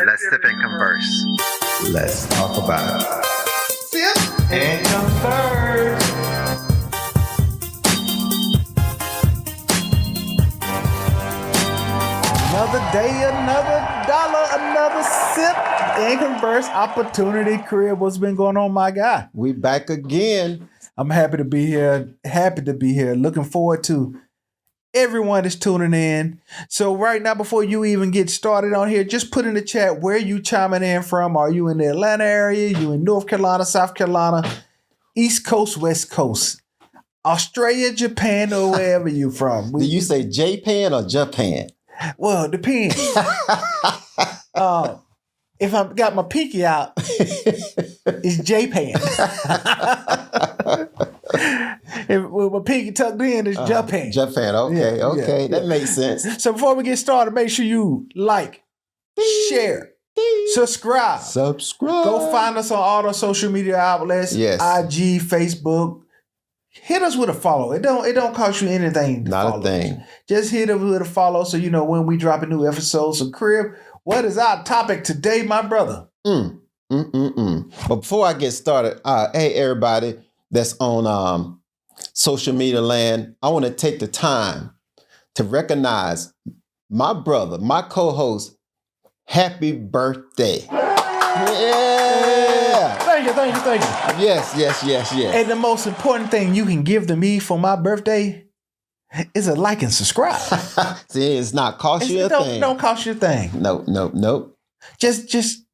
Let's sip and converse. Let's talk about it. Sip and converse. Another day, another dollar, another sip and converse opportunity. Crib, what's been going on, my guy? We back again. I'm happy to be here. Looking forward to everyone that's tuning in. So right now, before you even get started on here, just put in the chat where you chiming in from. Are you in the Atlanta area? You in North Carolina, South Carolina, East Coast, West Coast, Australia, Japan, or wherever you from? Do you say Japan or Japan? Well, it depends. If I've got my pinky out, it's Japan. With my pinky tucked in, it's Japan. Japan, okay, okay. That makes sense. So before we get started, make sure you like, share, subscribe. Go find us on all the social media outlets. Yes. IG, Facebook. Hit us with a follow. It don't cost you anything to Not follow a thing. us. Just hit us with a follow so you know when we drop a new episode. So Crib, what is our topic today, my brother? But before I get started, hey everybody that's on social media land, I want to take the time to recognize my brother, my co-host. Happy birthday. Yeah. Thank you. Yes. And the most important thing you can give to me for my birthday is a like and subscribe. See, it's not cost you a thing. Don't cost you a thing. Nope. Just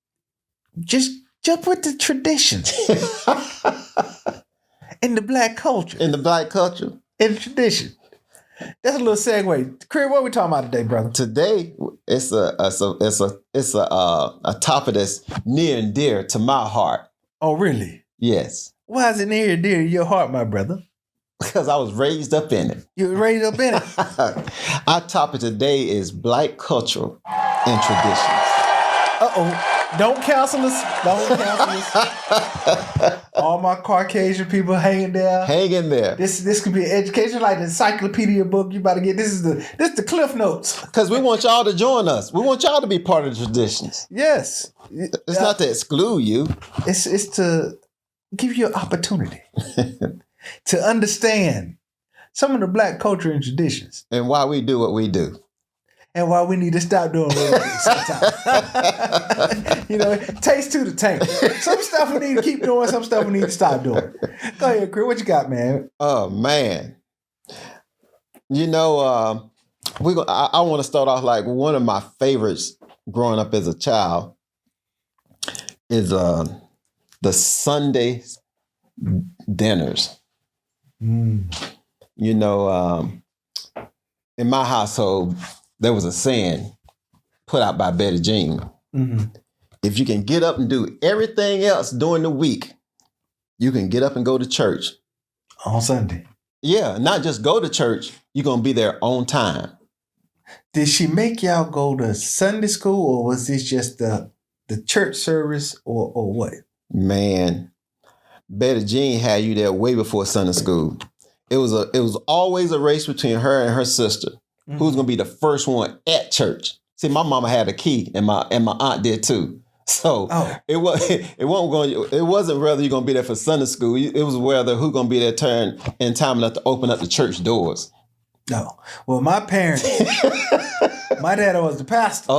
jump with the traditions. In the black culture. In the black culture. In tradition. That's a little segue. Crib, what are we talking about today, brother? Today, it's a topic that's near and dear to my heart. Oh, really? Yes. Why is it near and dear to your heart, my brother? Because I was raised up in it. You were raised up in it? Our topic today is black culture and traditions. Uh-oh. Don't cancel us. All my Caucasian people hanging there. Hang in there. This could be an education, like the encyclopedia book you about to get. This is the Cliff Notes. Because we want y'all to join us. We want y'all to be part of the traditions. Yes. It's not to exclude you. It's to give you an opportunity to understand some of the black culture and traditions. And why we do what we do. And why we need to stop doing what we do sometimes. Taste to the tank. Some stuff we need to keep doing, some stuff we need to stop doing. Go ahead, Chris. What you got, man? Oh, man. I want to start off like one of my favorites growing up as a child is the Sunday dinners. In my household, there was a saying put out by Betty Jean. Mm-hmm. If you can get up and do everything else during the week, you can get up and go to church. On Sunday. Yeah, not just go to church, you're going to be there on time. Did she make y'all go to Sunday school, or was this just the church service, or what? Man, Betty Jean had you there way before Sunday school. It was always a race between her and her sister. Mm-hmm. Who's gonna be the first one at church? See, my mama had a key, and my aunt did too. So it wasn't whether you're gonna be there for Sunday school. It was whether who's gonna be there in time enough to open up the church doors. No, well, my parents, my dad was the pastor.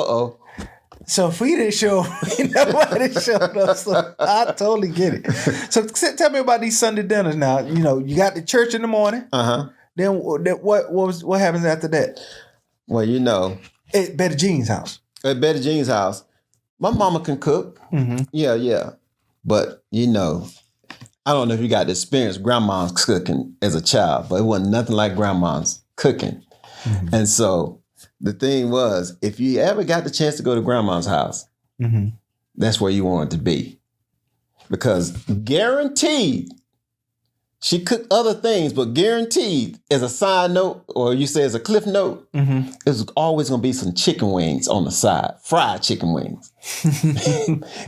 So if we didn't show up, nobody showed up. So I totally get it. So tell me about these Sunday dinners now. You got the church in the morning. Then what happens after that? Well, at Betty Jean's house. At Betty Jean's house, my mama can cook. Mm-hmm. Yeah. But I don't know if you got to experience grandma's cooking as a child, but it wasn't nothing like grandma's cooking. Mm-hmm. And so the thing was, if you ever got the chance to go to grandma's house, mm-hmm. that's where you wanted to be. Because guaranteed, she cooked other things, but guaranteed, as a side note, or you say as a cliff note, mm-hmm. there's always going to be some chicken wings on the side, fried chicken wings.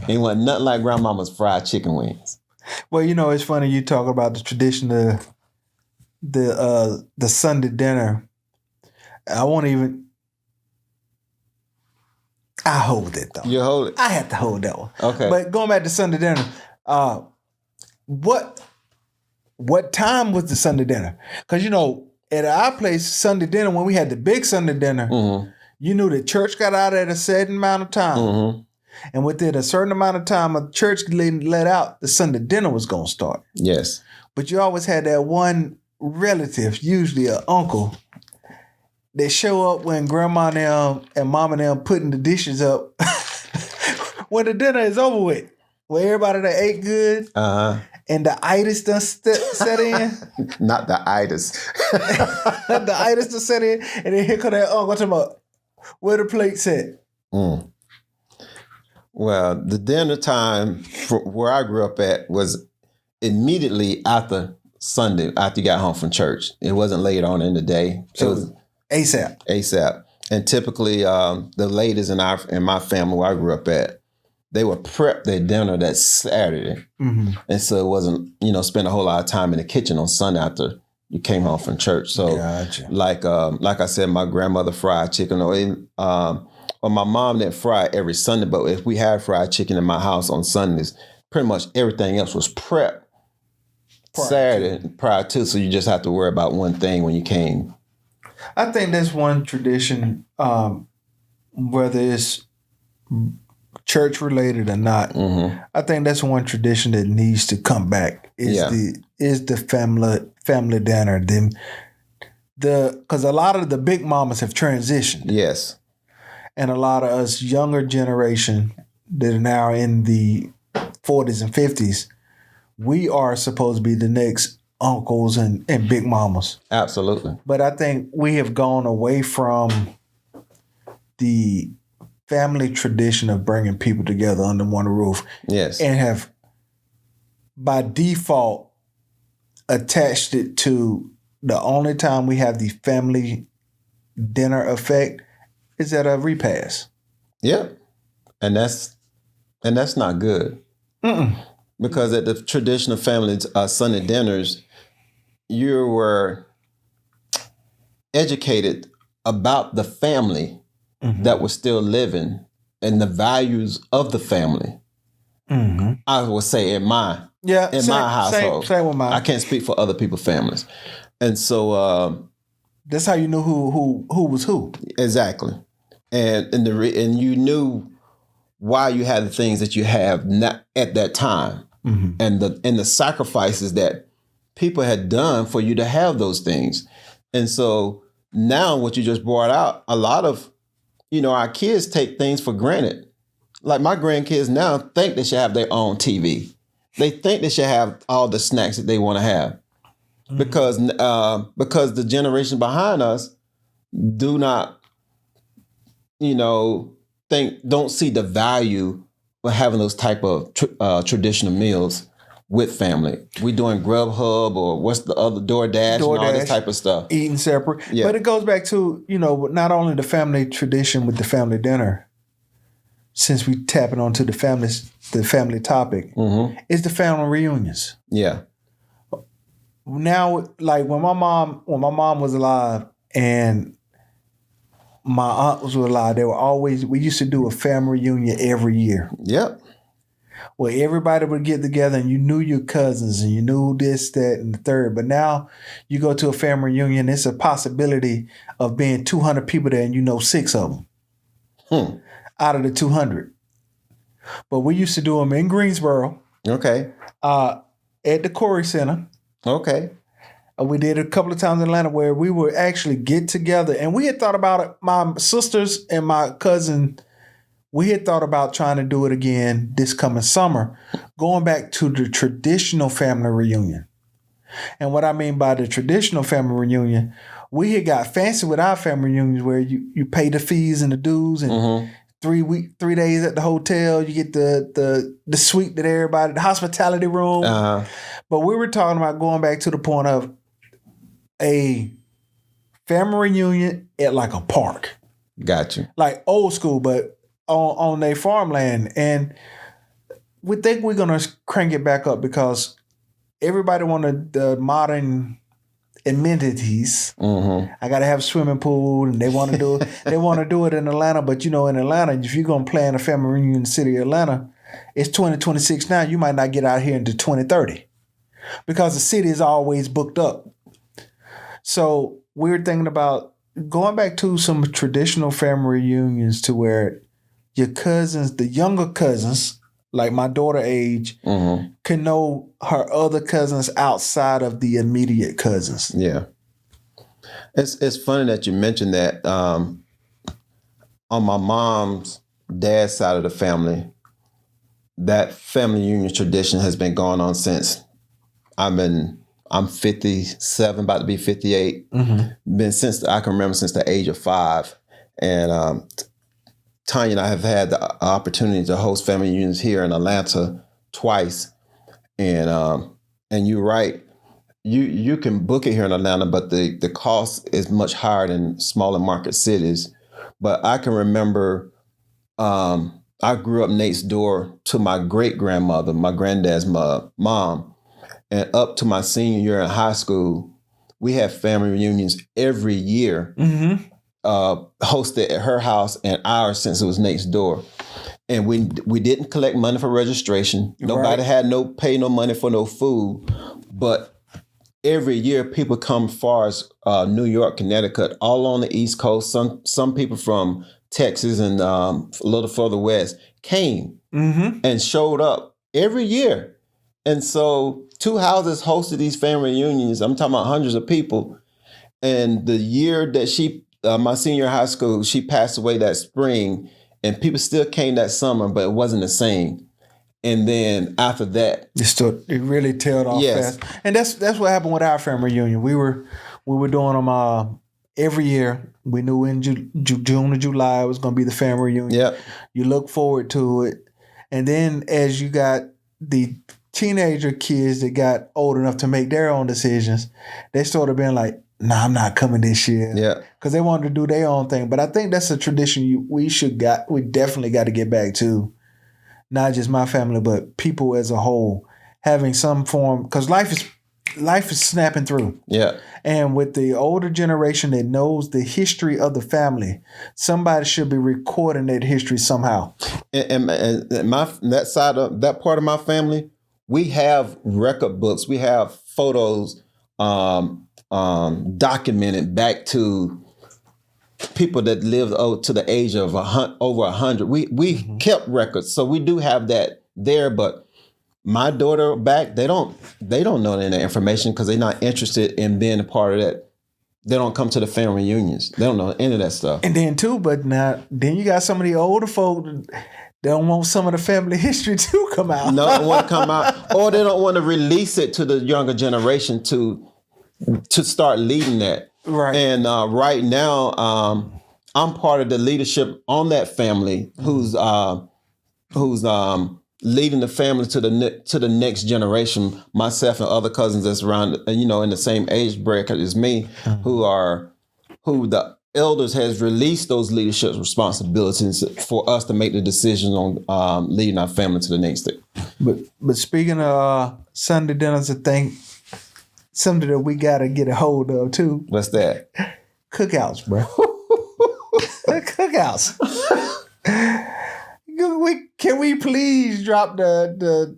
Ain't wasn't nothing like grandmama's fried chicken wings. Well, it's funny you talk about the tradition of the Sunday dinner. I won't even I hold it though. You hold it. I had to hold that one. Okay. But going back to Sunday dinner, what time was the Sunday dinner? Because at our place, Sunday dinner, when we had the big Sunday dinner, you knew the church got out at a certain amount of time. And within a certain amount of time of church let out, the Sunday dinner was going to start. Yes. But you always had that one relative, usually an uncle, that show up when grandma and mama and them putting the dishes up when the dinner is over with. Where everybody that ate good and the itis done set in. Not the itis. The itis done set in. And then here come that uncle talking about where the plate's at. Well, the dinner time for where I grew up at was immediately after Sunday, after you got home from church. It wasn't later on in the day. So it was ASAP. And typically the ladies in my family where I grew up at, they would prep their dinner that Saturday. And so it wasn't, spend a whole lot of time in the kitchen on Sunday after you came home from church. So gotcha. like I said, my grandmother fried chicken or my mom didn't fry every Sunday, but if we had fried chicken in my house on Sundays, pretty much everything else was prepped Saturday prior to, so you just have to worry about one thing when you came. I think that's one tradition, whether it's church related or not. I think that's one tradition that needs to come back. Is the family dinner. Because a lot of the big mamas have transitioned. Yes. And a lot of us younger generation that are now in the 40s and 50s, we are supposed to be the next uncles and big mamas. Absolutely. But I think we have gone away from the family tradition of bringing people together under one roof. Yes. And have, by default, attached it to the only time we have the family dinner effect is at a repast. Yep. And that's not good. Because at the traditional family Sunday dinners, you were educated about the family that was still living and the values of the family. I would say in my household. Same with mine. I can't speak for other people's families. And so that's how you knew who was who. Exactly. And you knew why you had the things that you have at that time, and the sacrifices that people had done for you to have those things. And so now what you just brought out, a lot of, our kids take things for granted. Like my grandkids now think they should have their own TV. They think they should have all the snacks that they want to have because the generation behind us do not, don't see the value of having those type of traditional meals with family. We doing Grubhub or what's the other DoorDash and all this type of stuff. Eating separate. Yeah. But it goes back to, not only the family tradition with the family dinner, since we tapping onto the family topic, is the family reunions. Yeah. Now, like when my mom was alive and my uncles were alive, we used to do a family reunion every year. Yep. Where everybody would get together and you knew your cousins and you knew this, that, and the third. But now you go to a family reunion, it's a possibility of being 200 people there and you know 6 of them out of the 200. But we used to do them in Greensboro. Okay. At the Corey Center. Okay. We did a couple of times in Atlanta where we would actually get together. And we had thought about it. My sisters and my cousin, we had thought about trying to do it again this coming summer, going back to the traditional family reunion. And what I mean by the traditional family reunion, we had got fancy with our family reunions where you pay the fees and the dues and 3 days at the hotel, you get the suite that everybody, the hospitality room. But we were talking about going back to the point of a family reunion at like a park. Got you. Like old school, but on their farmland. And we think we're going to crank it back up because everybody wanted the modern amenities. Mm-hmm. I gotta have a swimming pool, and they want to do it in Atlanta. But in Atlanta, if you're gonna plan a family reunion in the city of Atlanta, it's 2026 now. You might not get out here until 2030 because the city is always booked up. So we're thinking about going back to some traditional family reunions to where your cousins, the younger cousins, like my daughter age, can know her other cousins outside of the immediate cousins. Yeah. It's funny that you mentioned that. On my mom's dad's side of the family, that family union tradition has been going on since I'm 57, about to be 58. Been since I can remember since the age of 5. And Tanya and I have had the opportunity to host family reunions here in Atlanta twice. And you're right. You can book it here in Atlanta, but the cost is much higher than smaller market cities. But I can remember I grew up next door to my great-grandmother, my granddad's mom. And up to my senior year in high school, we had family reunions every year, hosted at her house and ours since it was next door. And we didn't collect money for registration. Nobody had pay no money for no food. But every year people come as far as New York, Connecticut, all on the East Coast. Some people from Texas and a little further west came and showed up every year. And so 2 houses hosted these family reunions. I'm talking about hundreds of people. And the year that my senior high school, she passed away that spring, and people still came that summer, but it wasn't the same. And then after that, it really tailed off fast. And that's what happened with our family reunion. We were doing them every year. We knew in June or July it was going to be the family reunion. Yep. You look forward to it, and then as you got the teenager kids that got old enough to make their own decisions, they started being like, "Nah, I'm not coming this year." Yeah, because they wanted to do their own thing. But I think that's a tradition we definitely got to get back to. Not just my family, but people as a whole having some form, because life is snapping through. Yeah, and with the older generation that knows the history of the family, somebody should be recording that history somehow. And that part of my family, we have record books. We have photos documented back to people that lived to the age of over 100. We kept records, so we do have that there. But my daughter back, they don't know any of that information because they're not interested in being a part of that. They don't come to the family reunions. They don't know any of that stuff. And then too, then you got some of the older folk. They don't want some of the family history to come out. No, they don't want to come out, or they don't want to release it to the younger generation to start leading that. Right. And right now, I'm part of the leadership on that family who's leading the family to the next generation. Myself and other cousins that's around, in the same age bracket as me, who the elders has released those leadership responsibilities for us to make the decision on leading our family to the next step. But speaking of Sunday dinners, I think something that we got to get a hold of too. What's that? Cookouts, bro. Cookouts. Can we please drop the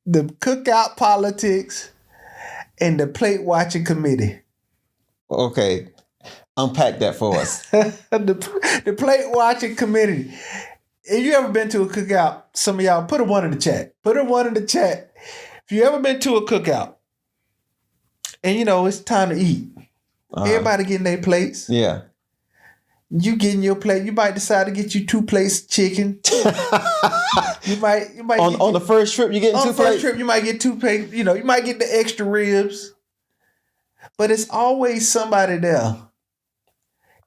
cookout politics and the plate watching committee? Okay. Unpack that for us. the plate watching committee. If you ever been to a cookout, some of y'all put a 1 in the chat. Put a 1 in the chat. If you ever been to a cookout and it's time to eat. Everybody getting their plates. Yeah. You getting your plate. You might decide to get you 2 plates of chicken. you might on the first trip you getting 2 plates. On the first trip you might get 2 plates. You might get the extra ribs. But it's always somebody there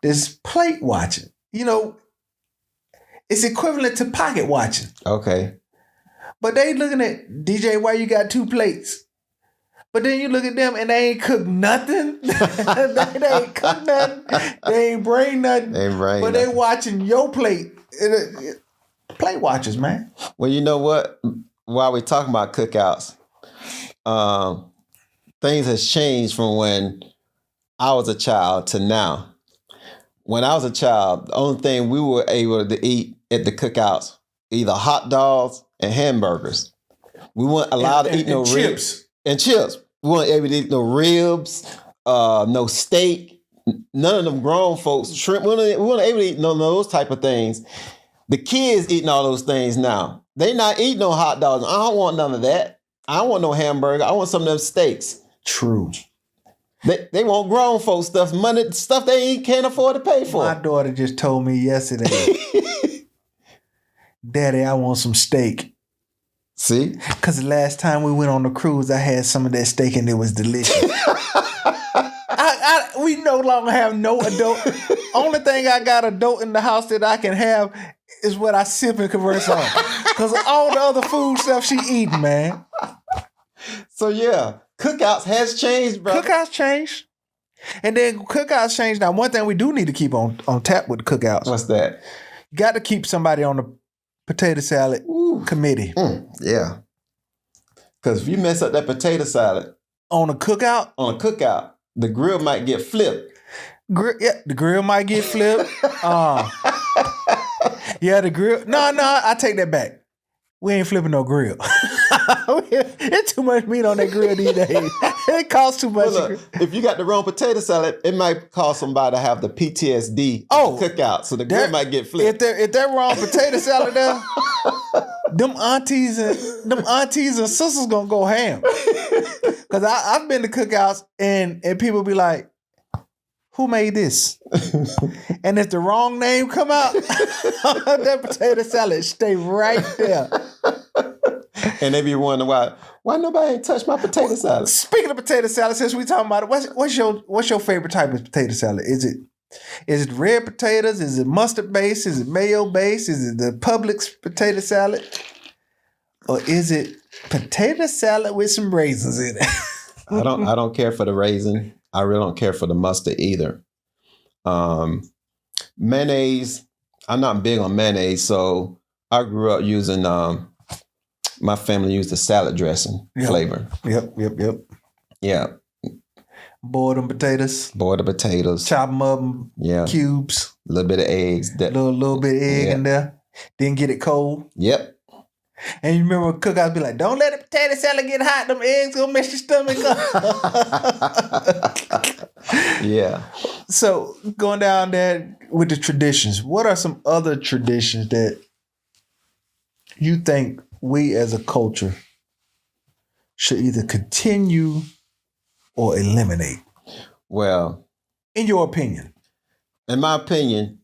that's plate watching. It's equivalent to pocket watching. Okay. But they looking at DJ, why you got 2 plates? But then you look at them and they ain't cooked nothing. they ain't cooked nothing. They ain't bring nothing. But they watching your plate. Plate watchers, man. Well, you know what? While we're talking about cookouts, things has changed from when I was a child to now. When I was a child, the only thing we were able to eat at the cookouts, either hot dogs and hamburgers. We weren't allowed to eat no chips. Ribs. And chips. We weren't able to eat no ribs, no steak, none of them grown folks, shrimp. We weren't able to eat none of those type of things. The kids eating all those things now. They not eating no hot dogs. I don't want none of that. I don't want no hamburger. I want some of them steaks. True. They want grown folks stuff, money, stuff they can't afford to pay for. My daughter just told me yesterday, Daddy, I want some steak. See? Because the last time we went on the cruise, I had some of that steak and it was delicious. We no longer have no adult. Only thing I got adult in the house that I can have is what I sip and converse on. Because all the other food stuff she eating, man. So yeah, cookouts has changed, bro. Cookouts changed. And then cookouts changed. Now, one thing we do need to keep on tap with the cookouts. What's that? You got to keep somebody on the potato salad committee. Yeah. Because if you mess up that potato salad On a cookout, the grill might get flipped. the grill might get flipped. Yeah, the grill. No, I take that back. We ain't flipping no grill. It's too much meat on that grill these days. It costs too much. Well, look, if you got the wrong potato salad, it might cause somebody to have the PTSD of the cookout. So the grill might get flipped. If that wrong potato salad there, them aunties and sisters gonna go ham. Cause I've been to cookouts and people be like, who made this? And if the wrong name come out, that potato salad stay right there. And they be wondering why nobody ain't touched my potato salad. Speaking of potato salad, since we talking about it, what's your favorite type of potato salad? Is it red potatoes? Is it mustard based? Is it mayo based? Is it the Publix potato salad? Or is it potato salad with some raisins in it? I don't care for the raisin. I really don't care for the mustard either. Mayonnaise, I'm not big on mayonnaise, so I grew up using my family used the salad dressing flavor. Yep. Yeah. Boil them potatoes. Boil the potatoes. Chop them up cubes. A little bit of eggs. Little bit of egg in there. Then get it cold. Yep. And you remember cookouts be like, don't let the potato salad get hot. Them eggs gonna mess your stomach up. Yeah. So going down there with the traditions, what are some other traditions that you think we as a culture should either continue or eliminate? Well, in your opinion. In my opinion,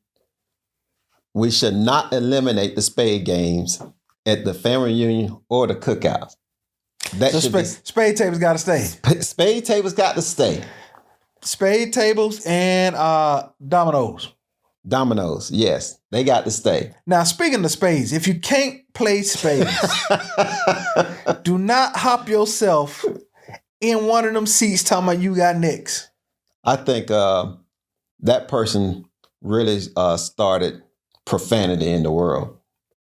we should not eliminate the spade games at the family reunion or the cookout. Spade tables got to stay. Spade tables got to stay. Spade tables and dominoes. Dominoes, yes. They got to stay. Now, speaking of spades, if you can't play spades, do not hop yourself in one of them seats talking about you got next. I think that person really started profanity in the world.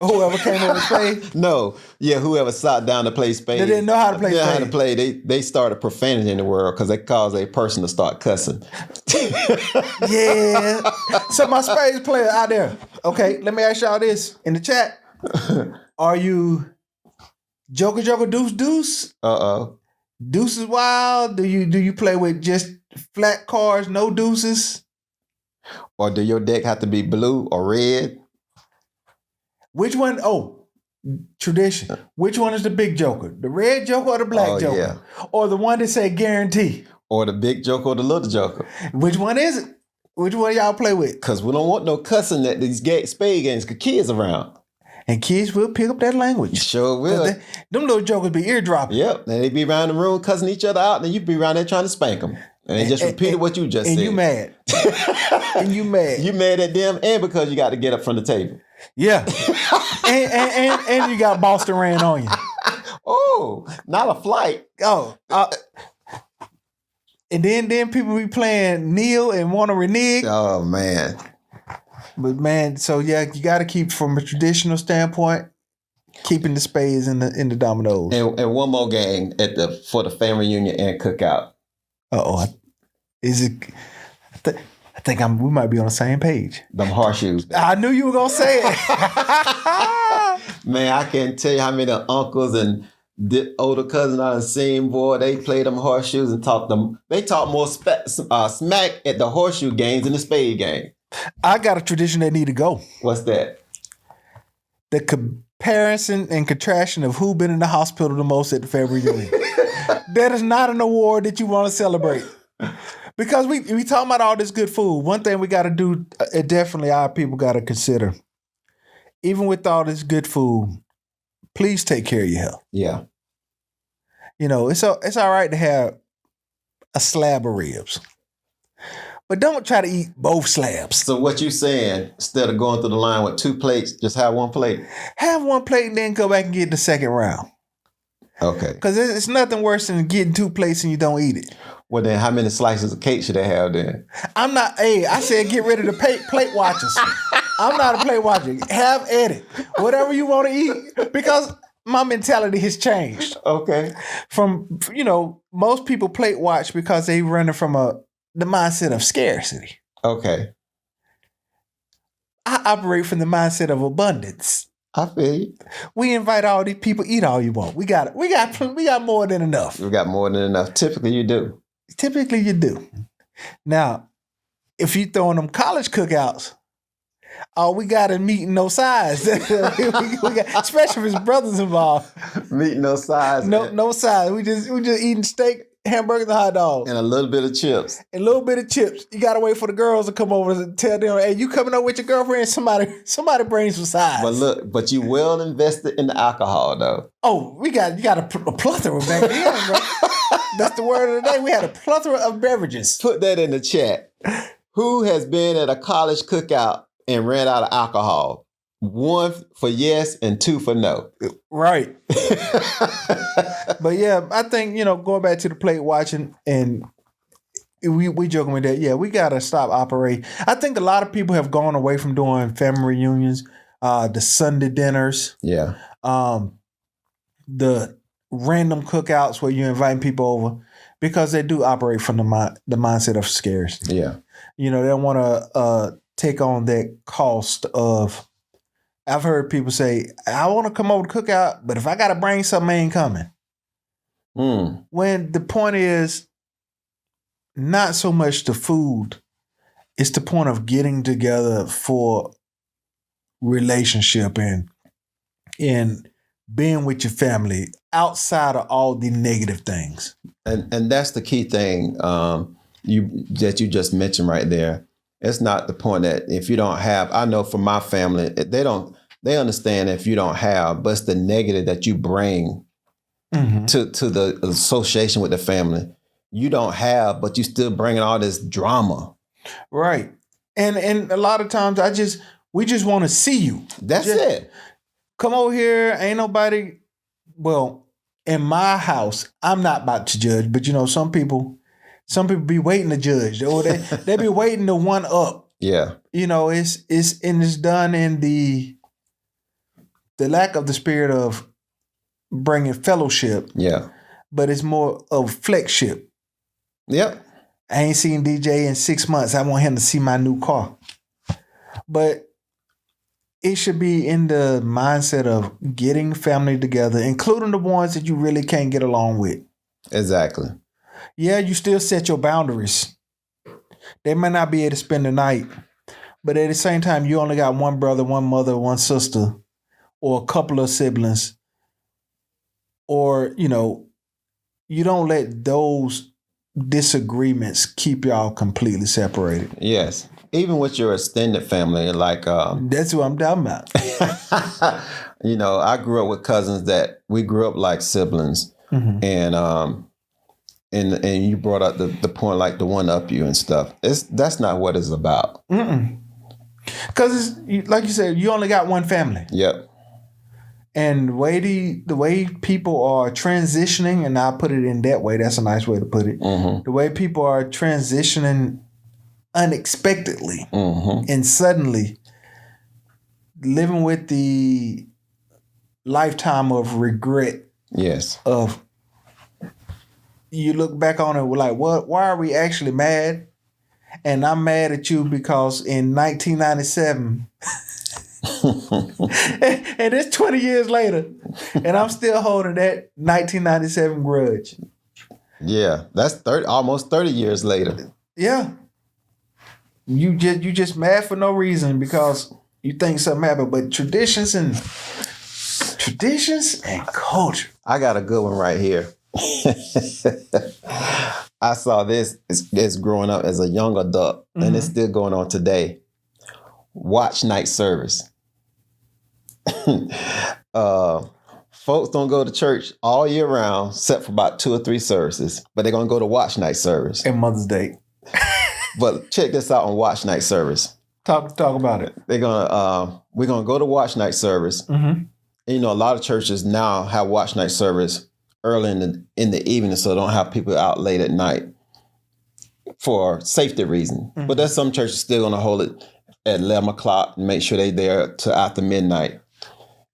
Whoever came up with spades? No. Yeah, whoever sat down to play spades. They didn't know how to play spades. They didn't know how to play. They started profanity in the world because they caused a person to start cussing. Yeah. So my spades player out there. Okay, let me ask y'all this in the chat. Are you joker, deuce, deuce? Uh-oh. Deuce is wild? Do you play with just flat cards, no deuces? Or do your deck have to be blue or red? Which one? Oh, tradition. Which one is the big joker? The red joker or the black joker? Yeah. Or the one that say guarantee? Or the big joker or the little joker? Which one is it? Which one y'all play with? Because we don't want no cussing at these spade games because kids around. And kids will pick up that language. Sure will. Them little jokers be eardropping. Yep. And they be around the room cussing each other out, and then you be around there trying to spank them. And they just repeated what you just said. And you mad. And you mad. You mad at them and because you got to get up from the table. Yeah. and you got Boston ran on you. Oh, not a flight. Oh. And then people be playing kneel and want to renege. Oh, man. But, man, so, yeah, you got to keep, from a traditional standpoint, keeping the spades in the dominoes. And one more game for the family reunion and cookout. Uh-oh. Is it? I think we might be on the same page. Them horseshoes. I knew you were gonna say it. Man, I can't tell you how many uncles and older cousins I done seen, boy. They play them horseshoes and talk them. They talk more smack at the horseshoe games than the spade game. I got a tradition that need to go. What's that? The comparison and contraction of who been in the hospital the most at the family reunion. That is not an award that you want to celebrate. Because we talking about all this good food. One thing we got to do, definitely our people got to consider, even with all this good food, please take care of your health. Yeah. You know, it's all right to have a slab of ribs, but don't try to eat both slabs. So what you saying, instead of going through the line with 2 plates, just have 1 plate? Have 1 plate and then go back and get the second round. Okay. Because it's nothing worse than getting 2 plates and you don't eat it. Well, then how many slices of cake should they have then? I said get rid of the plate watchers. I'm not a plate watcher. Have at it. Whatever you want to eat. Because my mentality has changed. Okay. From, most people plate watch because they running from the mindset of scarcity. Okay. I operate from the mindset of abundance. I feel you. We invite all these people, eat all you want. We got more than enough. We got more than enough. Typically you do. Typically you do. Now, if you throwing them college cookouts, all we got is meat and no sides. we got, especially if it's brothers involved. Meat and no sides. No sides. We just eating steak, hamburgers, and hot dogs. And a little bit of chips. A little bit of chips. You gotta wait for the girls to come over and tell them, hey, you coming up with your girlfriend? Somebody bring some sides. But you well invested in the alcohol though. Oh, you got a plethora back then, bro. That's the word of the day. We had a plethora of beverages. Put that in the chat. Who has been at a college cookout and ran out of alcohol? 1 for yes and 2 for no. Right. But yeah, I think, going back to the plate watching, and we joking with that. Yeah, we got to stop operating. I think a lot of people have gone away from doing family reunions, the Sunday dinners. Yeah. The random cookouts where you're inviting people over, because they do operate from the mindset of scarcity. Yeah. They don't want to take on that cost of. I've heard people say, I want to come over to cookout, but if I got to bring something, I ain't coming. When the point is not so much the food, it's the point of getting together for relationship and being with your family outside of all the negative things. And that's the key thing you just mentioned right there. It's not the point that if you don't have, I know for my family, they understand if you don't have, but it's the negative that you bring to the association with the family. You don't have, but you still bringing all this drama. Right. And a lot of times we just want to see you. That's it. Come over here. Ain't nobody. Well, in my house, I'm not about to judge, but some people be waiting to judge. Or they be waiting to one up. Yeah. It's done in the lack of the spirit of bringing fellowship. Yeah. But it's more of flexship. Yep. I ain't seen DJ in 6 months. I want him to see my new car. But it should be in the mindset of getting family together, including the ones that you really can't get along with. Exactly. Yeah, you still set your boundaries. They might not be able to spend the night, but at the same time, you only got one brother, one mother, one sister, or a couple of siblings. Or, you don't let those disagreements keep y'all completely separated. Yes. Even with your extended family, like that's what I'm talking about. I grew up with cousins that we grew up like siblings, and you brought up the point like the one up you and stuff. That's not what it's about. Because like you said, you only got one family. Yep. And the way people are transitioning, and I'll put it in that way. That's a nice way to put it. The way people are transitioning unexpectedly and suddenly, living with the lifetime of regret. Yes. Of you look back on it like, what? Why are we actually mad? And I'm mad at you because in 1997, and it's 20 years later, and I'm still holding that 1997 grudge. Yeah, that's almost 30 years later. Yeah. You just mad for no reason because you think something happened. But traditions and culture. I got a good one right here. I saw this as growing up as a young adult, and it's still going on today. Watch night service. Folks don't go to church all year round, except for about 2 or 3 services, but they're going to go to watch night service. And Mother's Day. But check this out on watch night service. Talk about it. We're gonna go to watch night service. And, you know, a lot of churches now have watch night service early in the evening, so they don't have people out late at night for safety reasons. But there's some churches still gonna hold it at 11 o'clock and make sure they're there to after midnight.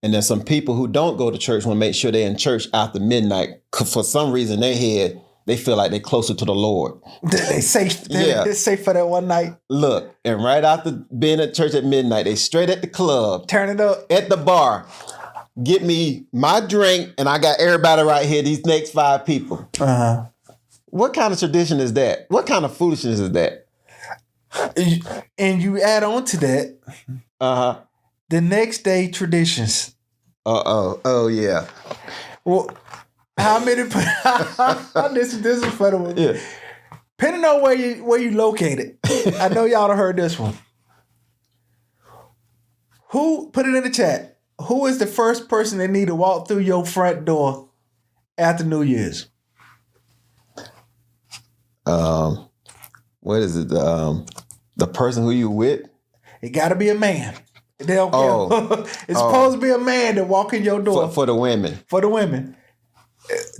And then some people who don't go to church want to make sure they're in church after midnight. For some reason, they feel like they're closer to the Lord. They safe. They're safe for that one night. Look, and right after being at church at midnight, they straight at the club. Turn it up. At the bar. Get me my drink, and I got everybody right here, these next 5 people. What kind of tradition is that? What kind of foolishness is that? And you add on to that, the next day traditions. Oh yeah. Well, how many? This is a funny one. Yeah. Depending on where you located, I know y'all have heard this one. Who put it in the chat? Who is the first person that need to walk through your front door after New Year's? What is it? The person who you with? It got to be a man. They don't care. It's supposed to be a man that walk in your door. For the women. For the women.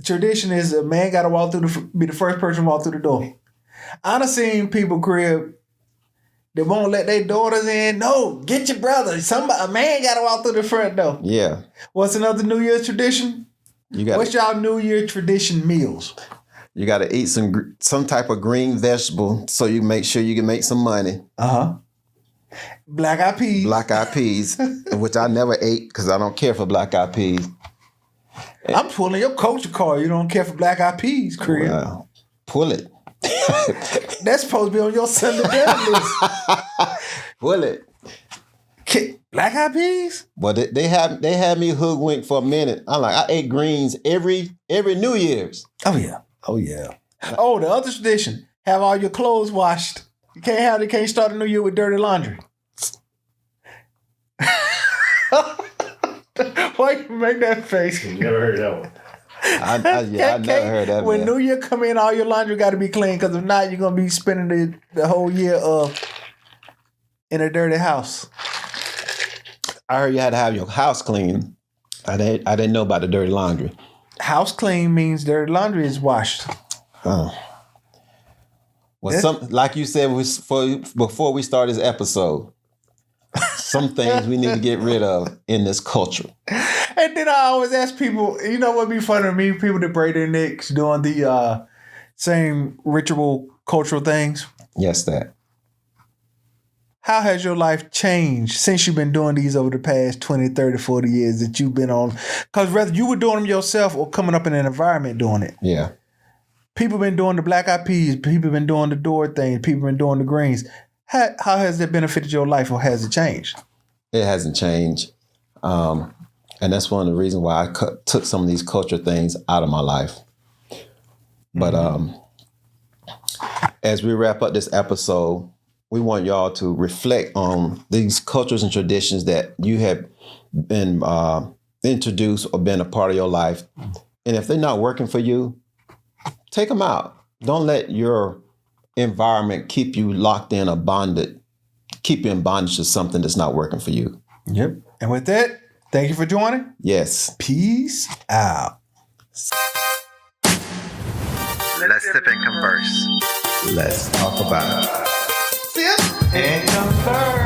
Tradition is a man got to be the first person to walk through the door. I done seen people crib that won't let their daughters in. No, get your brother. A man got to walk through the front door. Yeah. What's another New Year's tradition? What's y'all New Year tradition meals? You got to eat some type of green vegetable so you make sure you can make some money. Black eyed peas. Black eyed peas, which I never ate because I don't care for black eyed peas. I'm pulling your culture card. You don't care for black eyed peas, Chris. Well, pull it. That's supposed to be on your Sunday dinner list. Pull it. Black eyed peas? But they had me hoodwinked for a minute. I ate greens every New Year's. Oh yeah. Oh, the other tradition: have all your clothes washed. You can't start a new year with dirty laundry. Why you make that face? You never heard that one. I never heard that. When New Year come in, all your laundry got to be clean, because if not, you're gonna be spending the whole year in a dirty house. I heard you had to have your house clean. I didn't know about the dirty laundry. House clean means dirty laundry is washed. Oh. Well, like you said before we start this episode, some things we need to get rid of in this culture. And then I always ask people, you know what would be funny to me? People that braid their necks doing the same ritual cultural things. Yes, that. How has your life changed since you've been doing these over the past 20, 30, 40 years that you've been on? Because whether you were doing them yourself or coming up in an environment doing it. Yeah. People been doing the black eyed peas. People been doing the door thing. People been doing the greens. How has that benefited your life, or has it changed? It hasn't changed. And that's one of the reasons why I took some of these culture things out of my life. But as we wrap up this episode, we want y'all to reflect on these cultures and traditions that you have been introduced or been a part of your life. And if they're not working for you, take them out. Don't let your environment keep you locked in or bonded, keep you in bondage to something that's not working for you. Yep. And with that, thank you for joining. Yes. Peace out. Let's sip and converse. Let's talk about it. Sip and converse.